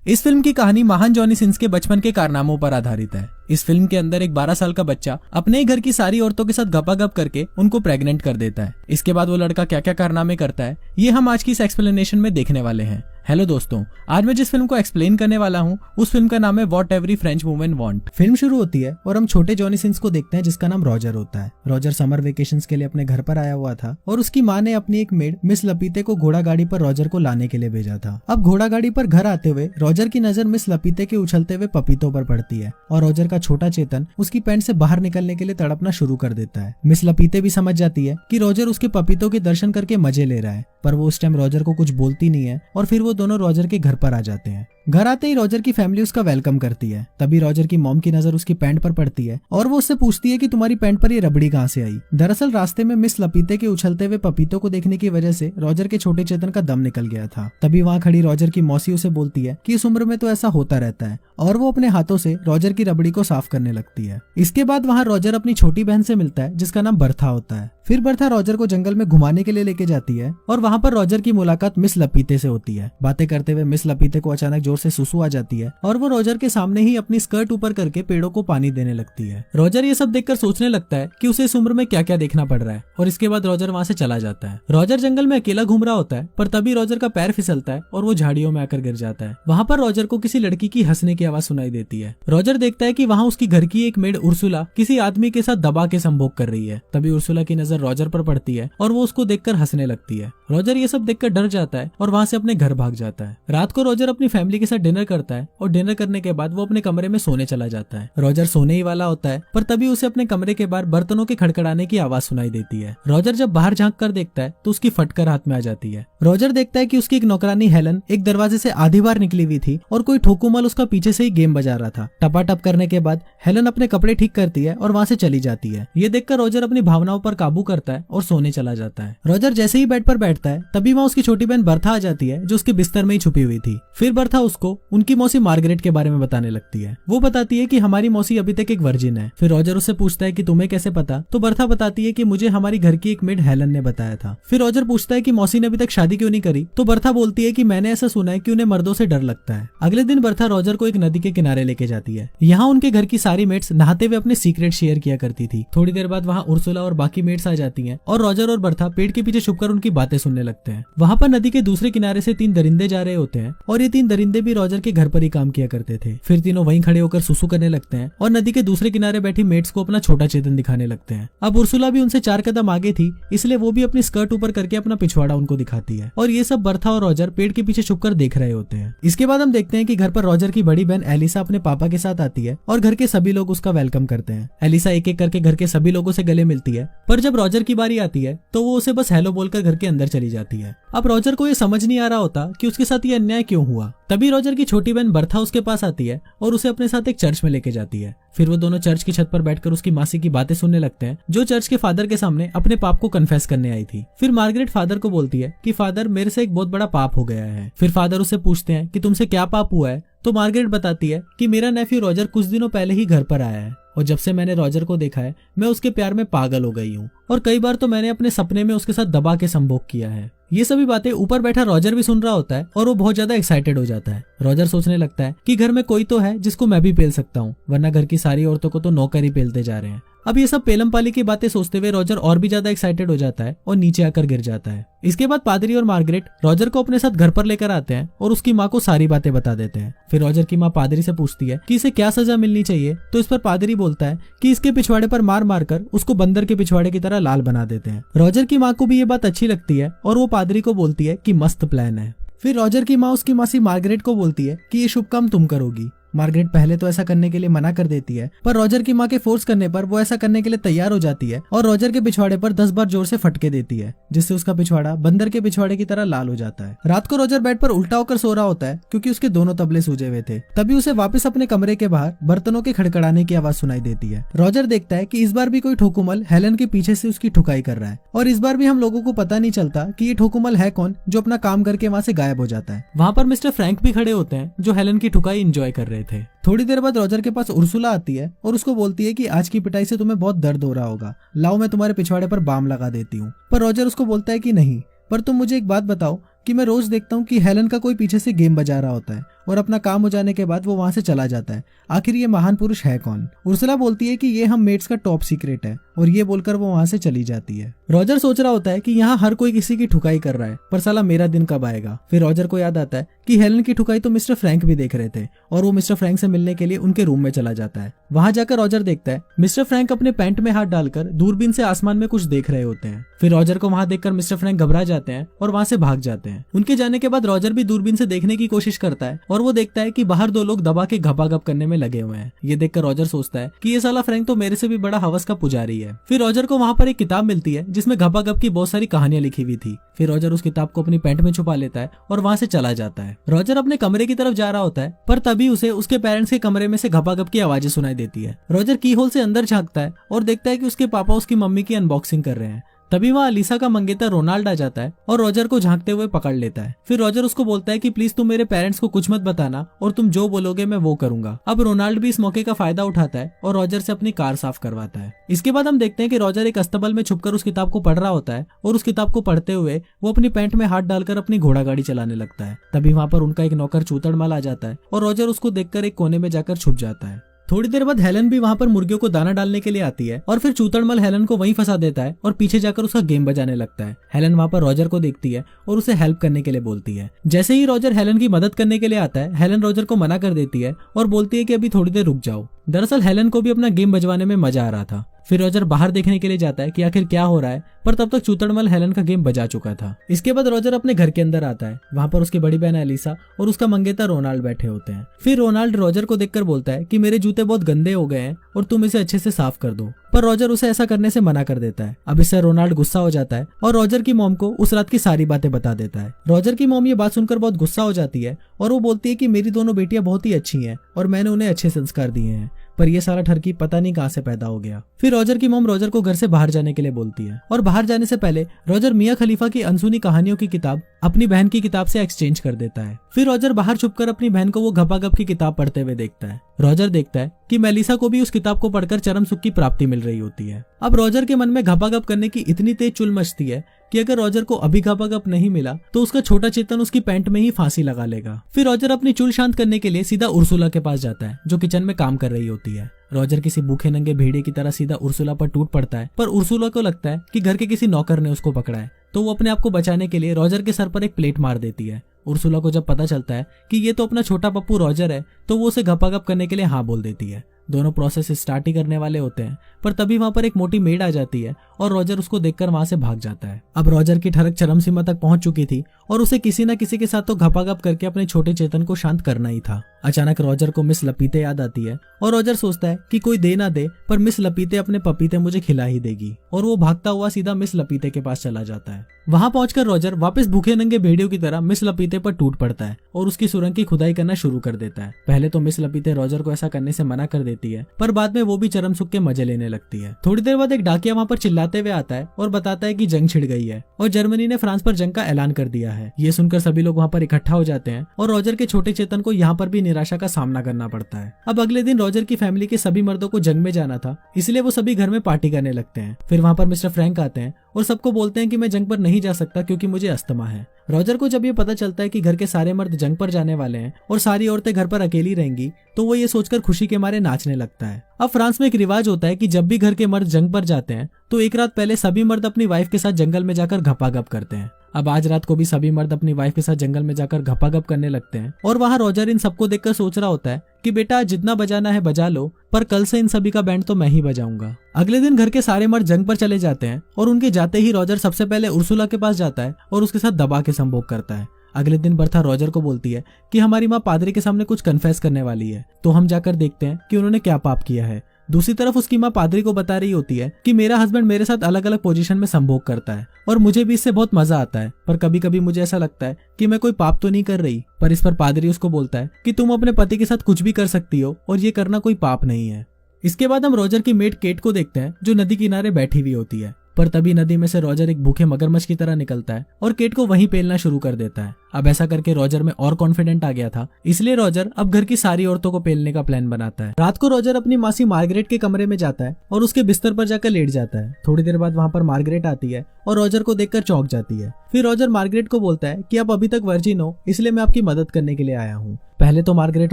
इस फिल्म की कहानी महान जॉनी सिंस के बचपन के कारनामों पर आधारित है। इस फिल्म के अंदर एक 12 साल का बच्चा अपने ही घर की सारी औरतों के साथ गपागप करके उनको प्रेग्नेंट कर देता है। इसके बाद वो लड़का क्या क्या कारनामे करता है ये हम आज की इस एक्सप्लेनेशन में देखने वाले हैं। हेलो दोस्तों, आज मैं जिस फिल्म को एक्सप्लेन करने वाला हूँ उस फिल्म का नाम है what every French women want. Film शुरू होती है और हम छोटे जॉनी सिंस को देखते हैं जिसका नाम रॉजर होता है। रॉजर समर वेकेशंस के लिए अपने घर पर आया हुआ था और उसकी माँ ने अपनी एक मेड मिस लपीते को घोड़ा गाड़ी पर रॉजर को लाने के लिए भेजा था। अब घोड़ा गाड़ी पर घर आते हुए रॉजर की नजर मिस लपीते के उछलते हुए पपीतों पर पड़ती है और रॉजर का छोटा चेतन उसकी पैंट से बाहर निकलने के लिए तड़पना शुरू कर देता है। मिस लपीते भी समझ जाती है कि रॉजर उसके पपीतों के दर्शन करके मजे ले रहा है, पर वो उस टाइम रॉजर को कुछ बोलती नहीं है और फिर वो दोनों रॉजर के घर पर आ जाते हैं। घर आते ही रॉजर की फैमिली उसका वेलकम करती है। तभी रॉजर की मॉम की नजर उसकी पैंट पर पड़ती है और वो उससे पूछती है कि तुम्हारी पैंट पर ये रबड़ी कहाँ से आई। दरअसल रास्ते में मिस लपीते के उछलते हुए पपीतों को देखने की वजह से रॉजर के छोटे चेतन का दम निकल गया था। तभी वहाँ खड़ी रॉजर की मौसी उसे बोलती है कि इस उम्र में तो ऐसा होता रहता है और वो अपने हाथों से रॉजर की रबड़ी को साफ करने लगती है। इसके बाद वहाँ रॉजर अपनी छोटी बहन से मिलता है जिसका नाम बर्था होता है। फिर बर्था रॉजर को जंगल में घुमाने के लिए लेके जाती है और वहाँ पर रॉजर की मुलाकात मिस लपीते से होती है। बातें करते हुए मिस लपीते को अचानक जोर से सुसु आ जाती है और वो रॉजर के सामने ही अपनी स्कर्ट ऊपर करके पेड़ों को पानी देने लगती है। रॉजर ये सब देखकर सोचने लगता है कि उसे इस उम्र में क्या क्या देखना पड़ रहा है और इसके बाद रॉजर वहाँ से चला जाता है। रॉजर जंगल में अकेला घूम रहा होता है पर तभी रॉजर का पैर फिसलता है और वो झाड़ियों में आकर गिर जाता है। वहाँ पर रॉजर को किसी लड़की की हंसने की आवाज सुनाई देती है। रॉजर देखता है कि वहाँ उसकी घर की एक मेड उर्सुला किसी आदमी के साथ दबा के संभोग कर रही है। तभी उर्सुला की नजर रॉजर पर पड़ती है और वो उसको देखकर हंसने लगती है। रॉजर ये सब देखकर डर जाता है और वहाँ से अपने घर भाग जाता है। रात को रॉजर अपनी फैमिली के साथ डिनर करता है और डिनर करने के बाद वो अपने कमरे में सोने चला जाता है। रॉजर सोने ही वाला होता है पर तभी उसे अपने कमरे के बाहर बर्तनों के खड़खड़ाने की आवाज सुनाई देती है। रॉजर जब बाहर झांक कर देखता है तो उसकी फटकर हाथ में आ जाती है। रॉजर देखता है कि उसकी एक नौकरानी हेलन एक दरवाजे से आधी बार निकली हुई थी और कोई ठोकुमल उसका पीछे से ही गेम बजा रहा था। टपाटप करने के बाद हेलन अपने कपड़े ठीक करती है और वहाँ से चली जाती है। ये देखकर रॉजर अपनी भावनाओं पर काबू करता है और सोने चला जाता है। रॉजर जैसे ही बेड पर बैठता है तभी वहाँ उसकी छोटी बहन बर्था आ जाती है जो उसके बिस्तर में ही छुपी हुई थी। फिर बर्था उसको उनकी मौसी मार्गरेट के बारे में बताने लगती है। वो बताती है कि हमारी मौसी अभी तक एक वर्जिन है। फिर रॉजर उससे पूछता है कि तुम्हें कैसे पता, तो बर्था बताती है कि मुझे हमारी घर की एक मेड हेलन ने बताया था। फिर रॉजर पूछता है कि मौसी ने अभी तक शादी क्यों नहीं करी, तो बर्था बोलती है कि मैंने ऐसा सुना है कि उन्हें मर्दों से डर लगता है। अगले दिन बर्था रॉजर को एक नदी के किनारे लेके जाती है। यहाँ उनके घर की सारी मेट्स नहाते हुए अपने सीक्रेट शेयर किया करती थी। थोड़ी देर बाद वहाँ उर्सुला और बाकी मेट्स आ जाती हैं और रॉजर और बर्था पेड़ के पीछे छुपकर उनकी बातें सुनने लगते हैं। वहाँ पर नदी के दूसरे किनारे से 3 दरिंदे जा रहे होते हैं और ये 3 दरिंदे भी रॉजर के घर पर ही काम किया करते थे। फिर तीनों वहीं खड़े होकर सुसु करने लगते हैं और नदी के दूसरे किनारे बैठी मेट्स को अपना छोटा चेतन दिखाने लगते हैं। अब उर्सुला भी उनसे 4 कदम आगे थी इसलिए वो भी अपनी स्कर्ट ऊपर करके अपना पिछवाड़ा उनको दिखाती है और ये सब बर्था और रॉजर पेड़ के पीछे छुपकर देख रहे होते हैं। इसके बाद हम देखते हैं कि घर पर रॉजर की बड़ी बहन एलिसा अपने पापा के साथ आती है और घर के सभी लोग उसका वेलकम करते हैं। एलिसा एक एक करके घर के सभी लोगों से गले मिलती है पर जब रॉजर की बारी आती है तो वो उसे बस हेलो बोलकर घर के अंदर चली जाती है। अब रॉजर को ये समझ नहीं आ रहा होता कि उसके साथ ये अन्याय क्यों हुआ। तभी रॉजर की छोटी बहन बर्था उसके पास आती है और उसे अपने साथ एक चर्च में लेके जाती है। फिर वो दोनों चर्च की छत पर बैठकर उसकी मासी की बातें सुनने लगते हैं जो चर्च के फादर के सामने अपने पाप को कन्फेस करने आई थी। फिर मार्गरेट फादर को बोलती है कि फादर मेरे से एक बहुत बड़ा पाप हो गया है। फिर फादर उससे पूछते हैं कि तुमसे क्या पाप हुआ है, तो मार्गरेट बताती है कि मेरा नेफ्यू रॉजर कुछ दिनों पहले ही घर पर आया है और जब से मैंने रॉजर को देखा है मैं उसके प्यार में पागल हो गई हूँ और कई बार तो मैंने अपने सपने में उसके साथ दबा के संभोग किया है। ये सभी बातें ऊपर बैठा रॉजर भी सुन रहा होता है और वो बहुत ज्यादा एक्साइटेड हो जाता है। रॉजर सोचने लगता है कि घर में कोई तो है जिसको मैं भी पेल सकता हूँ, वरना घर की सारी औरतों को तो नौकर ही पेलते जा रहे हैं। अब ये सब पेलम पाली की बातें सोचते हुए रॉजर और भी ज्यादा एक्साइटेड हो जाता है और नीचे आकर गिर जाता है। इसके बाद पादरी और मार्गरेट रॉजर को अपने साथ घर पर लेकर आते हैं और उसकी माँ को सारी बातें बता देते हैं। फिर रॉजर की माँ पादरी से पूछती है कि इसे क्या सजा मिलनी चाहिए, तो इस पर पादरी बोलता है कि इसके पिछवाड़े पर मार मारकर उसको बंदर के पिछवाड़े की तरह लाल बना देते हैं। रॉजर की माँ को भी ये बात अच्छी लगती है और वो पादरी को बोलती है कि मस्त प्लान है। फिर रॉजर की माँ उसकी मासी मार्गरेट को बोलती है कि ये शुभ काम तुम करोगी। मार्गरेट पहले तो ऐसा करने के लिए मना कर देती है पर रॉजर की माँ के फोर्स करने पर वो ऐसा करने के लिए तैयार हो जाती है और रॉजर के पिछवाड़े पर 10 बार जोर से फटके देती है जिससे उसका पिछवाड़ा बंदर के पिछवाड़े की तरह लाल हो जाता है। रात को रॉजर बेड पर उल्टा होकर सो रहा होता है क्योंकि उसके दोनों तबले सूजे हुए थे। तभी उसे वापस अपने कमरे के बाहर बर्तनों के खड़खड़ाने की आवाज सुनाई देती है। रॉजर देखता है कि इस बार भी कोई ठोकुमल हेलन के पीछे से उसकी ठुकाई कर रहा है और इस बार भी हम लोगों को पता नहीं चलता कि ये ठोकुमल है कौन जो अपना काम करके वहाँ से गायब हो जाता है। वहाँ पर मिस्टर फ्रैंक भी खड़े होते हैं जो हेलन की ठुकाई एंजॉय कर रहे थे। थोड़ी देर बाद रॉजर के पास उर्सुला आती है और उसको बोलती है कि आज की पिटाई से तुम्हें बहुत दर्द हो रहा होगा, लाओ मैं तुम्हारे पिछवाड़े पर बाम लगा देती हूँ। पर रॉजर उसको बोलता है कि नहीं, पर तुम मुझे एक बात बताओ कि मैं रोज देखता हूँ कि हेलन का कोई पीछे से गेम बजा रहा होता है और अपना काम हो जाने के बाद वो वहाँ से चला जाता है। आखिर ये महान पुरुष है कौन? उर्सुला बोलती है कि ये हम मेट्स का टॉप सीक्रेट है, और ये बोलकर वो वहाँ से चली जाती है। रॉजर सोच रहा होता है कि यहाँ हर कोई किसी की ठुकाई कर रहा है, पर साला मेरा दिन कब आएगा। फिर रॉजर को याद आता है कि हेलन की ठुकाई तो मिस्टर फ्रैंक भी देख रहे थे, और वो मिस्टर फ्रैंक से मिलने के लिए उनके रूम में चला जाता है। वहां जाकर रॉजर देखता है मिस्टर फ्रैंक अपने पैंट में हाथ डालकर दूरबीन से आसमान में कुछ देख रहे होते हैं। फिर रॉजर को वहां देखकर मिस्टर फ्रैंक घबरा जाते हैं और वहां से भाग जाते हैं। उनके जाने के बाद रॉजर भी दूरबीन से देखने की कोशिश करता है, और वो देखता है कि बाहर दो लोग दबा के घपाघप करने में लगे हुए हैं। ये देखकर रॉजर सोचता है कि ये साला फ्रैंक तो मेरे से भी बड़ा हवस का पुजारी है। फिर रॉजर को वहां पर एक किताब मिलती है जिसमें घपाघप की बहुत सारी कहानियां लिखी हुई थी। फिर रॉजर उस किताब को अपनी पैंट में छुपा लेता है और वहां से चला जाता है। रॉजर अपने कमरे की तरफ जा रहा होता है, पर तभी उसे उसके पेरेंट्स के कमरे में से घपाघप की आवाजें सुनाई देती है। रॉजर की होल से अंदर झांकता है और देखता है कि उसके पापा उसकी मम्मी की अनबॉक्सिंग कर रहे हैं। तभी वहाँ अलीसा का मंगेतर रोनाल्ड आ जाता है और रॉजर को झांकते हुए पकड़ लेता है। फिर रॉजर उसको बोलता है कि प्लीज तुम मेरे पेरेंट्स को कुछ मत बताना, और तुम जो बोलोगे मैं वो करूंगा। अब रोनाल्ड भी इस मौके का फायदा उठाता है और रॉजर से अपनी कार साफ करवाता है। इसके बाद हम देखते हैं कि रॉजर एक अस्तबल में छुपकर उस किताब को पढ़ रहा होता है, और उस किताब को पढ़ते हुए वो अपनी पैंट में हाथ डालकर अपनी घोड़ा गाड़ी चलाने लगता है। तभी वहाँ पर उनका एक नौकर चूतड़मल आ जाता है और रॉजर उसको देखकर एक कोने में जाकर छुप जाता है। थोड़ी देर बाद हेलन भी वहां पर मुर्गियों को दाना डालने के लिए आती है, और फिर चूतड़मल हेलन को वहीं फंसा देता है और पीछे जाकर उसका गेम बजाने लगता है। हेलन वहां पर रॉजर को देखती है और उसे हेल्प करने के लिए बोलती है। जैसे ही रॉजर हेलन की मदद करने के लिए आता है, हेलन रॉजर को मना कर देती है और बोलती है कि अभी थोड़ी देर रुक जाओ। दरअसल हेलन को भी अपना गेम बजवाने में मजा आ रहा था। फिर रॉजर बाहर देखने के लिए जाता है कि आखिर क्या हो रहा है, पर तब तक चूतड़मल हेलन का गेम बजा चुका था। इसके बाद रॉजर अपने घर के अंदर आता है। वहां पर उसकी बड़ी बहन एलिसा और उसका मंगेतर रोनाल्ड बैठे होते हैं। फिर रोनाल्ड रॉजर को देखकर बोलता है कि मेरे जूते बहुत गंदे हो गए हैं और तुम इसे अच्छे से साफ कर दो, पर रॉजर उसे ऐसा करने से मना कर देता है। अब इससे रोनाल्ड गुस्सा हो जाता है और रॉजर की मॉम को उस रात की सारी बातें बता देता है। रॉजर की मॉम ये बात सुनकर बहुत गुस्सा हो जाती है और वो बोलती है कि मेरी दोनों बेटियां बहुत ही अच्छी हैं और मैंने उन्हें अच्छे संस्कार दिए हैं, पर ये सारा ठरकी पता नहीं कहां से पैदा हो गया। फिर रॉजर की मॉम रॉजर को घर से बाहर जाने के लिए बोलती है, और बाहर जाने से पहले रॉजर मियां खलीफा की अनसुनी कहानियों की किताब अपनी बहन की किताब से एक्सचेंज कर देता है। फिर रॉजर बाहर छुपकर अपनी बहन को वो घपाघप की किताब पढ़ते हुए देखता है। रॉजर देखता है कि मेलिसा को भी उस किताब को पढ़कर चरम सुख की प्राप्ति मिल रही होती है। अब रॉजर के मन में घपाघप करने की इतनी तेज चुल मचती है कि अगर रॉजर को अभी घपाघप नहीं मिला तो उसका छोटा चेतन उसकी पैंट में ही फांसी लगा लेगा। फिर रॉजर अपनी चुल शांत करने के लिए सीधा उर्सुला के पास जाता है, जो किचन में काम कर रही होती है। रॉजर किसी भूखे नंगे भेड़िए की तरह सीधा उर्सुला पर टूट पड़ता है, पर उर्सुला को लगता है कि घर के किसी नौकर ने उसको पकड़ा है, तो वो अपने आप को बचाने के लिए रॉजर के सर पर एक प्लेट मार देती है। उर्सुला को जब पता चलता है कि ये तो अपना छोटा पप्पू रॉजर है, तो वो उसे घपाघप करने के लिए हाँ बोल देती है। दोनों प्रोसेस स्टार्ट ही करने वाले होते हैं, पर तभी वहां पर एक मोटी मेड आ जाती है और रॉजर उसको देखकर वहां से भाग जाता है। अब रॉजर की ठरक चरम सीमा तक पहुंच चुकी थी और उसे किसी न किसी के साथ तो घपाघप करके अपने छोटे चेतन को शांत करना ही था। अचानक रॉजर को मिस लपीते याद आती है और रॉजर सोचता है कि कोई दे ना दे, पर मिस लपीते अपने पपीते मुझे खिला ही देगी, और वो भागता हुआ सीधा मिस लपीते के पास चला जाता है। वहां पहुंचकर रॉजर वापस भूखे नंगे भेड़ियों की तरह मिस लपीते पर टूट पड़ता है और उसकी सुरंग की खुदाई करना शुरू कर देता है। पहले तो मिस लपीते रॉजर को ऐसा करने से मना कर देती है, पर बाद में वो भी चरम सुख के मजे लेने लगती है। थोड़ी देर बाद एक डाकिया वहां पर चिल्लाते हुए आता है और बताता है कि जंग छिड़ गई है और जर्मनी ने फ्रांस पर जंग का ऐलान कर दिया है। ये सुनकर सभी लोग वहां पर इकट्ठा हो जाते हैं और रॉजर के छोटे चेतन को यहाँ पर भी निराशा का सामना करना पड़ता है। अब अगले दिन रॉजर की फैमिली के सभी मर्दों को जंग में जाना था, इसलिए वो सभी घर में पार्टी करने लगते हैं। फिर वहां पर मिस्टर फ्रैंक आते हैं और सबको बोलते हैं कि मैं जंग पर नहीं जा सकता क्योंकि मुझे अस्थमा है। रॉजर को जब ये पता चलता है कि घर के सारे मर्द जंग पर जाने वाले हैं और सारी औरतें घर पर अकेली रहेंगी, तो वो ये सोचकर खुशी के मारे नाचने लगता है। अब फ्रांस में एक रिवाज होता है कि जब भी घर के मर्द जंग पर जाते हैं तो एक रात पहले सभी मर्द अपनी वाइफ के साथ जंगल में जाकर घपाघप करते हैं। अब आज रात को भी सभी मर्द अपनी वाइफ के साथ जंगल में जाकर घपाघप करने लगते हैं और वहां रॉजर इन सबको देखकर सोच रहा होता है कि बेटा जितना बजाना है बजा लो, पर कल से इन सभी का बैंड तो मैं ही बजाऊंगा। अगले दिन घर के सारे मर्द जंग पर चले जाते हैं और उनके जाते ही रॉजर सबसे पहले उर्सुला के पास जाता है और उसके साथ दबा के संभोग करता है। अगले दिन बर्था रॉजर को बोलती है कि हमारी माँ पादरी के सामने कुछ कन्फेस करने वाली है, तो हम जाकर देखते हैं कि उन्होंने क्या पाप किया है। दूसरी तरफ उसकी माँ पादरी को बता रही होती है कि मेरा हस्बैंड मेरे साथ अलग अलग पोजीशन में संभोग करता है और मुझे भी इससे बहुत मजा आता है, पर कभी कभी मुझे ऐसा लगता है कि मैं कोई पाप तो नहीं कर रही। पर इस पर पादरी उसको बोलता है कि तुम अपने पति के साथ कुछ भी कर सकती हो और ये करना कोई पाप नहीं है। इसके बाद हम रॉजर की मेड केट को देखते हैं जो नदी किनारे बैठी हुई होती है, पर तभी नदी में से रॉजर एक भूखे मगरमच्छ की तरह निकलता है और केट को वहीं पेलना शुरू कर देता है। अब ऐसा करके रॉजर में और कॉन्फिडेंट आ गया था, इसलिए रॉजर अब घर की सारी औरतों को पेलने का प्लान बनाता है। रात को रॉजर अपनी मासी मार्गरेट के कमरे में जाता है और उसके बिस्तर पर जाकर लेट जाता है। थोड़ी देर बाद वहाँ पर मार्गरेट आती है और रॉजर को देखकर चौंक जाती है। फिर रॉजर मार्गरेट को बोलता है कि आप अभी तक वर्जिन हो, इसलिए मैं आपकी मदद करने के लिए आया हूँ। पहले तो मार्गरेट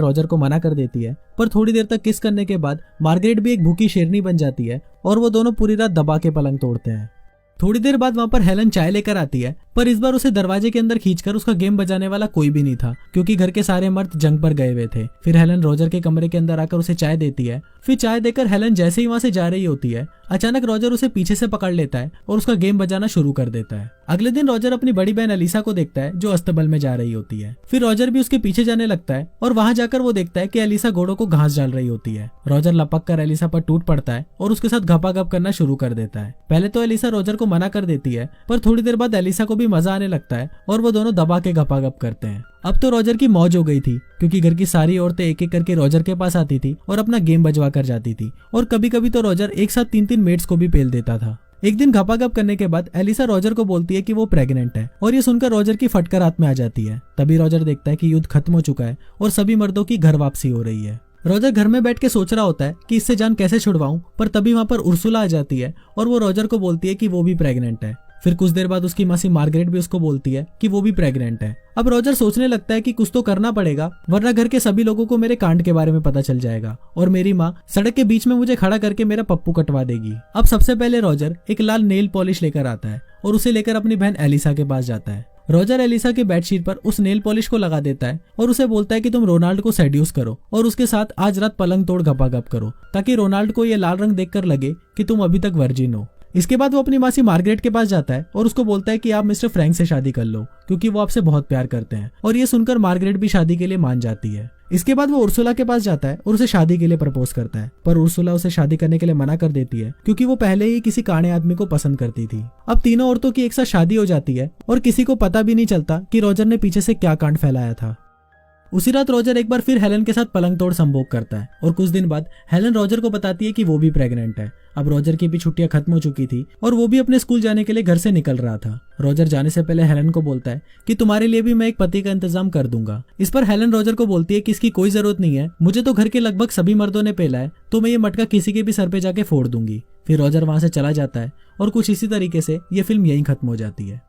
रॉजर को मना कर देती है, पर थोड़ी देर तक किस करने के बाद मार्गरेट भी एक भूखी शेरनी बन जाती है और वो दोनों पूरी रात दबा के पलंग तोड़ते हैं। थोड़ी देर बाद वहाँ पर हेलन चाय लेकर आती है, पर इस बार उसे दरवाजे के अंदर खींचकर उसका गेम बजाने वाला कोई भी नहीं था, क्योंकि घर के सारे मर्द जंग पर गए हुए थे। फिर हेलन रॉजर के कमरे के अंदर आकर उसे चाय देती है। फिर चाय देकर हेलन जैसे ही वहाँ से जा रही होती है, अचानक रॉजर उसे पीछे से पकड़ लेता है और उसका गेम बजाना शुरू कर देता है। अगले दिन रॉजर अपनी बड़ी बहन एलिसा को देखता है जो अस्तबल में जा रही होती है। फिर रॉजर भी उसके पीछे जाने लगता है और वहां जाकर वो देखता है कि एलिसा घोड़ों को घास डाल रही होती है। रॉजर लपक कर एलिसा पर टूट पड़ता है और उसके साथ घपाघप करना शुरू कर देता है। पहले तो एलिसा रॉजर को मना कर देती है, पर थोड़ी देर बाद एलिसा को भी मजा आने लगता है और वो दोनों दबा के घपाघप करते हैं। अब तो रॉजर की मौज हो गई थी, क्योंकि घर की सारी औरतें एक एक करके रॉजर के पास आती थी और अपना गेम बजवा कर जाती थी, और कभी कभी तो रॉजर एक साथ 3-3 मेट्स को भी पेल देता था। एक दिन घपाघप करने के बाद एलिसा रॉजर को बोलती है कि वो प्रेग्नेंट है, और ये सुनकर रॉजर की फटकर हाथ में आ जाती है। तभी रॉजर देखता है कि युद्ध खत्म हो चुका है और सभी मर्दों की घर वापसी हो रही है। रॉजर घर में बैठ के सोच रहा होता है कि इससे जान कैसे छुड़वाऊं, पर तभी वहां पर उर्सुला आ जाती है और वो रॉजर को बोलती है कि वो भी प्रेग्नेंट है। फिर कुछ देर बाद उसकी मासी मार्गरेट भी उसको बोलती है कि वो भी प्रेग्नेंट है। अब रॉजर सोचने लगता है कि कुछ तो करना पड़ेगा, वरना घर के सभी लोगों को मेरे कांड के बारे में पता चल जाएगा और मेरी माँ सड़क के बीच में मुझे खड़ा करके मेरा पप्पू कटवा देगी। अब सबसे पहले रॉजर एक लाल नेल पॉलिश लेकर आता है और उसे लेकर अपनी बहन एलिसा के पास जाता है। रॉजर एलिसा के बेडशीट पर उस नेल पॉलिश को लगा देता है और उसे बोलता है कि तुम रोनाल्ड को सेड्यूस करो और उसके साथ आज रात पलंग तोड़ घपाघप करो, ताकि रोनाल्ड को ये लाल रंग देखकर लगे कि तुम अभी तक वर्जिन हो। इसके बाद वो अपनी मासी मार्गरेट के पास जाता है और उसको बोलता है कि आप मिस्टर फ्रैंक से शादी कर लो, क्योंकि वो आपसे बहुत प्यार करते हैं। और ये सुनकर मार्गरेट भी शादी के लिए मान जाती है। इसके बाद वो उर्सुला के पास जाता है और उसे शादी के लिए प्रपोज करता है, पर उर्सुला उसे शादी करने के लिए मना कर देती है, क्योंकि वो पहले ही किसी काणे आदमी को पसंद करती थी। अब तीनों औरतों की एक साथ शादी हो जाती है और किसी को पता भी नहीं चलता कि रॉजर ने पीछे से क्या कांड फैलाया था। उसी रात रॉजर एक बार फिर हेलन के साथ पलंग तोड़ संभोग करता है और कुछ दिन बाद हेलन रॉजर को बताती है कि वो भी प्रेग्नेंट है। अब रॉजर की भी छुट्टियां खत्म हो चुकी थी और वो भी अपने स्कूल जाने के लिए घर से निकल रहा था। रॉजर जाने से पहले हेलन को बोलता है कि तुम्हारे लिए भी मैं एक पति का इंतजाम कर दूंगा। इस पर हेलन रॉजर को बोलती है कि इसकी कोई जरूरत नहीं है, मुझे तो घर के लगभग सभी मर्दों ने पेला है, तो मैं ये मटका किसी के भी सर पे जाके फोड़ दूंगी। फिर रॉजर वहां से चला जाता है और कुछ इसी तरीके से ये फिल्म यहीं खत्म हो जाती है।